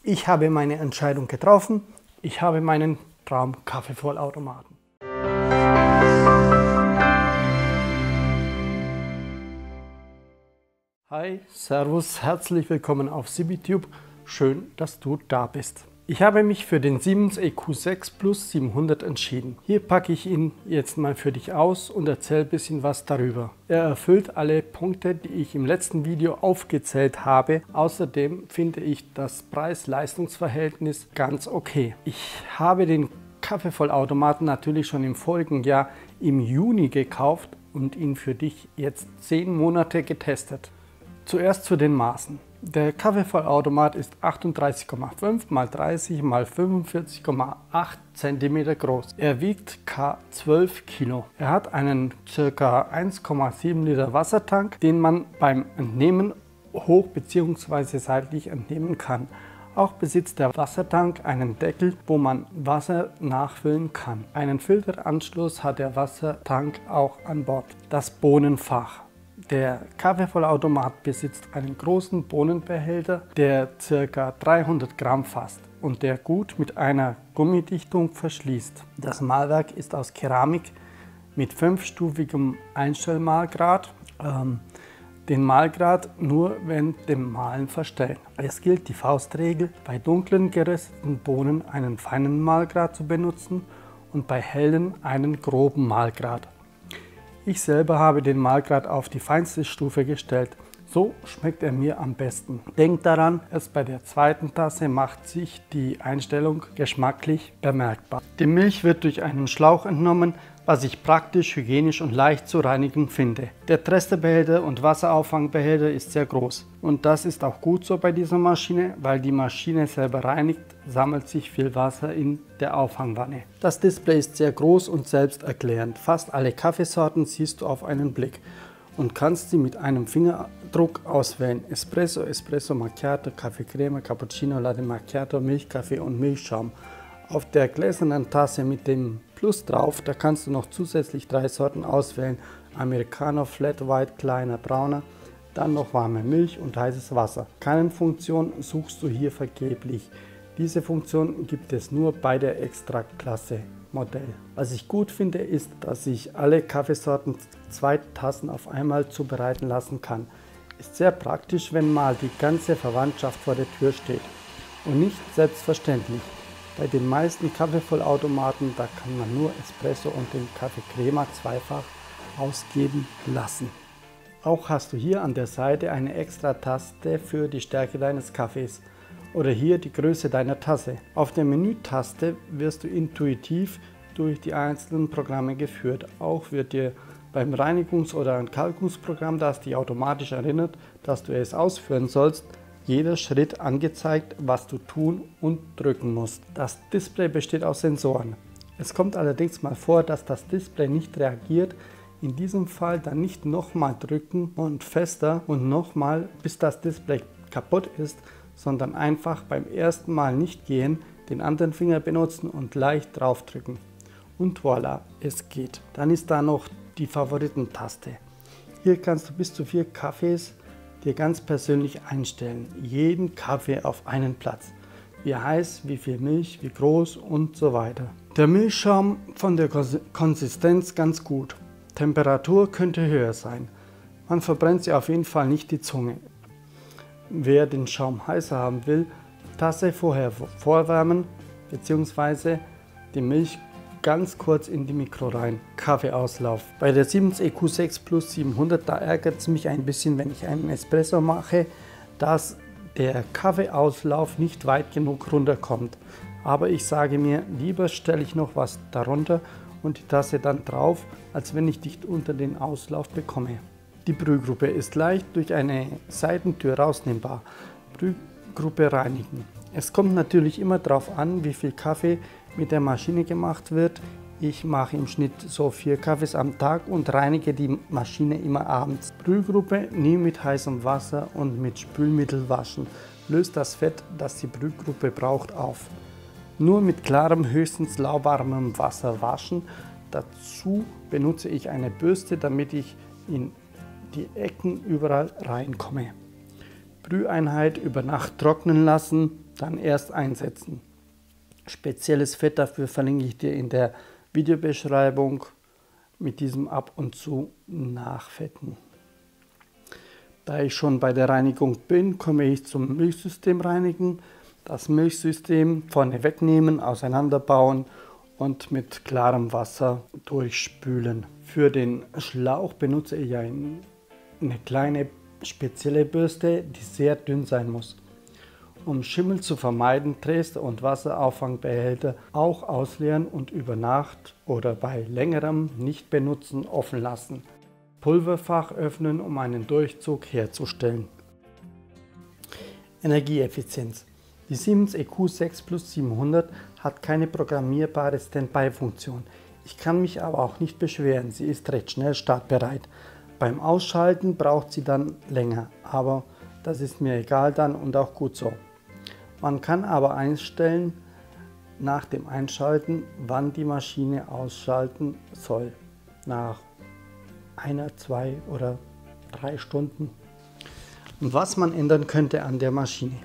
Ich habe meine Entscheidung getroffen. Ich habe meinen Traum-Kaffeevollautomaten. Hi, Servus, herzlich willkommen auf SibiTube. Schön, dass du da bist. Ich habe mich für den Siemens EQ6 Plus 700 entschieden. Hier packe ich ihn jetzt mal für dich aus und erzähle ein bisschen was darüber. Er erfüllt alle Punkte, die ich im letzten Video aufgezählt habe. Außerdem finde ich das Preis-Leistungs-Verhältnis ganz okay. Ich habe den Kaffeevollautomaten natürlich schon im vorigen Jahr im Juni gekauft und ihn für dich jetzt 10 Monate getestet. Zuerst zu den Maßen. Der Kaffeevollautomat ist 38,5 x 30 x 45,8 cm groß. Er wiegt 12 Kilo. Er hat einen ca. 1,7 Liter Wassertank, den man beim Entnehmen hoch bzw. seitlich entnehmen kann. Auch besitzt der Wassertank einen Deckel, wo man Wasser nachfüllen kann. Einen Filteranschluss hat der Wassertank auch an Bord. Das Bohnenfach. Der Kaffeevollautomat besitzt einen großen Bohnenbehälter, der ca. 300 Gramm fasst und der gut mit einer Gummidichtung verschließt. Das Mahlwerk ist aus Keramik mit 5-stufigem Einstellmahlgrad. Den Mahlgrad nur während dem Mahlen verstellen. Es gilt die Faustregel, bei dunklen gerösteten Bohnen einen feinen Mahlgrad zu benutzen und bei hellen einen groben Mahlgrad. Ich selber habe den Mahlgrad auf die feinste Stufe gestellt. So schmeckt er mir am besten. Denkt daran, erst bei der zweiten Tasse macht sich die Einstellung geschmacklich bemerkbar. Die Milch wird durch einen Schlauch entnommen, was ich praktisch, hygienisch und leicht zu reinigen finde. Der Trestebehälter und Wasserauffangbehälter ist sehr groß. Und das ist auch gut so bei dieser Maschine, weil die Maschine selber reinigt, sammelt sich viel Wasser in der Auffangwanne. Das Display ist sehr groß und selbsterklärend. Fast alle Kaffeesorten siehst du auf einen Blick und kannst sie mit einem Fingerdruck auswählen. Espresso, Espresso Macchiato, Kaffee Crema, Cappuccino, Latte Macchiato, Milchkaffee und Milchschaum. Auf der gläsernen Tasse mit dem Plus drauf, da kannst du noch zusätzlich 3 Sorten auswählen. Americano, Flat White, kleiner, brauner, dann noch warme Milch und heißes Wasser. Keine Funktion suchst du hier vergeblich. Diese Funktion gibt es nur bei der Extraklasse Modell. Was ich gut finde, ist, dass ich alle Kaffeesorten 2 Tassen auf einmal zubereiten lassen kann. Ist sehr praktisch, wenn mal die ganze Verwandtschaft vor der Tür steht. Und nicht selbstverständlich. Bei den meisten Kaffeevollautomaten, da kann man nur Espresso und den Kaffee Crema zweifach ausgeben lassen. Auch hast du hier an der Seite eine extra Taste für die Stärke deines Kaffees oder hier die Größe deiner Tasse. Auf der Menütaste wirst du intuitiv durch die einzelnen Programme geführt. Auch wird dir beim Reinigungs- oder Entkalkungsprogramm, das dich automatisch erinnert, dass du es ausführen sollst, jeder Schritt angezeigt, was du tun und drücken musst. Das Display besteht aus Sensoren. Es kommt allerdings mal vor, dass das Display nicht reagiert. In diesem Fall dann nicht nochmal drücken und fester und nochmal, bis das Display kaputt ist, sondern einfach beim ersten Mal nicht gehen, den anderen Finger benutzen und leicht draufdrücken. Und voilà, es geht. Dann ist da noch die Favoritentaste. Hier kannst du bis zu 4 Kaffees dir ganz persönlich einstellen. Jeden Kaffee auf einen Platz. Wie heiß, wie viel Milch, wie groß und so weiter. Der Milchschaum von der Konsistenz ganz gut. Temperatur könnte höher sein. Man verbrennt sie auf jeden Fall nicht die Zunge. Wer den Schaum heißer haben will, Tasse vorher vorwärmen bzw. die Milch ganz kurz in die Mikro rein. Kaffeeauslauf. Bei der Siemens EQ6 Plus 700, da ärgert es mich ein bisschen, wenn ich einen Espresso mache, dass der Kaffeeauslauf nicht weit genug runterkommt. Aber ich sage mir, lieber stelle ich noch was darunter und die Tasse dann drauf, als wenn ich dicht unter den Auslauf bekomme. Die Brühgruppe ist leicht durch eine Seitentür rausnehmbar. Brühgruppe reinigen. Es kommt natürlich immer darauf an, wie viel Kaffee mit der Maschine gemacht wird. Ich mache im Schnitt so 4 Kaffees am Tag und reinige die Maschine immer abends. Brühgruppe nie mit heißem Wasser und mit Spülmittel waschen. Löst das Fett, das die Brühgruppe braucht, auf. Nur mit klarem, höchstens lauwarmem Wasser waschen. Dazu benutze ich eine Bürste, damit ich in die Ecken überall reinkomme. Brüheinheit über Nacht trocknen lassen. dann erst einsetzen. Spezielles Fett dafür verlinke ich dir in der Videobeschreibung mit diesem ab und zu nachfetten. Da ich schon bei der Reinigung bin, komme ich zum Milchsystem reinigen. Das Milchsystem vorne wegnehmen, auseinanderbauen und mit klarem Wasser durchspülen. Für den Schlauch benutze ich eine kleine spezielle Bürste, die sehr dünn sein muss. Um Schimmel zu vermeiden, Dresde- und Wasserauffängbehälter auch ausleeren und über Nacht oder bei längerem Nicht-Benutzen offen lassen. Pulverfach öffnen, um einen Durchzug herzustellen. Energieeffizienz. Die Siemens EQ6 Plus 700 hat keine programmierbare Standby-Funktion. Ich kann mich aber auch nicht beschweren, sie ist recht schnell startbereit. Beim Ausschalten braucht sie dann länger, aber das ist mir egal dann und auch gut so. Man kann aber einstellen nach dem Einschalten, wann die Maschine ausschalten soll. Nach 1, 2 oder 3 Stunden. Und was man ändern könnte an der Maschine.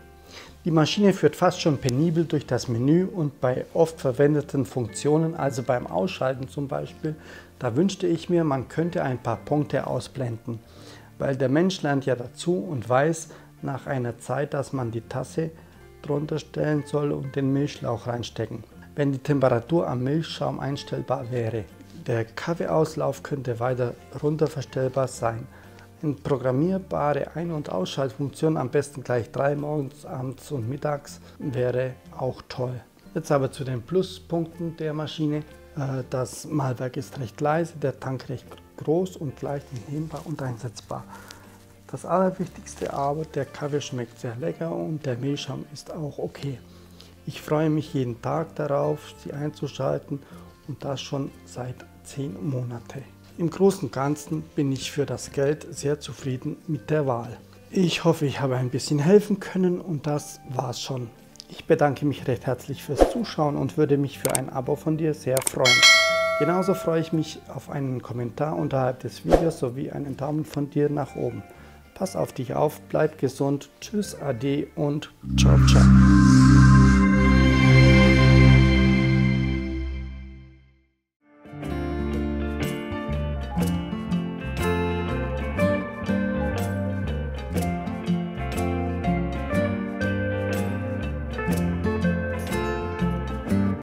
Die Maschine führt fast schon penibel durch das Menü und bei oft verwendeten Funktionen, also beim Ausschalten zum Beispiel, da wünschte ich mir, man könnte ein paar Punkte ausblenden. Weil der Mensch lernt ja dazu und weiß nach einer Zeit, dass man die Tasse drunter stellen soll und den Milchschlauch reinstecken. Wenn die Temperatur am Milchschaum einstellbar wäre. Der Kaffeeauslauf könnte weiter runter verstellbar sein. Eine programmierbare Ein- und Ausschaltfunktion, am besten gleich 3 morgens, abends und mittags, wäre auch toll. Jetzt aber zu den Pluspunkten der Maschine. Das Mahlwerk ist recht leise, der Tank recht groß und leicht entnehmbar und einsetzbar. Das Allerwichtigste aber, der Kaffee schmeckt sehr lecker und der Milchschaum ist auch okay. Ich freue mich jeden Tag darauf, sie einzuschalten und das schon seit 10 Monaten. Im Großen und Ganzen bin ich für das Geld sehr zufrieden mit der Wahl. Ich hoffe, ich habe ein bisschen helfen können und das war's schon. Ich bedanke mich recht herzlich fürs Zuschauen und würde mich für ein Abo von dir sehr freuen. Genauso freue ich mich auf einen Kommentar unterhalb des Videos sowie einen Daumen von dir nach oben. Pass auf dich auf, bleib gesund, tschüss, ade und ciao, ciao.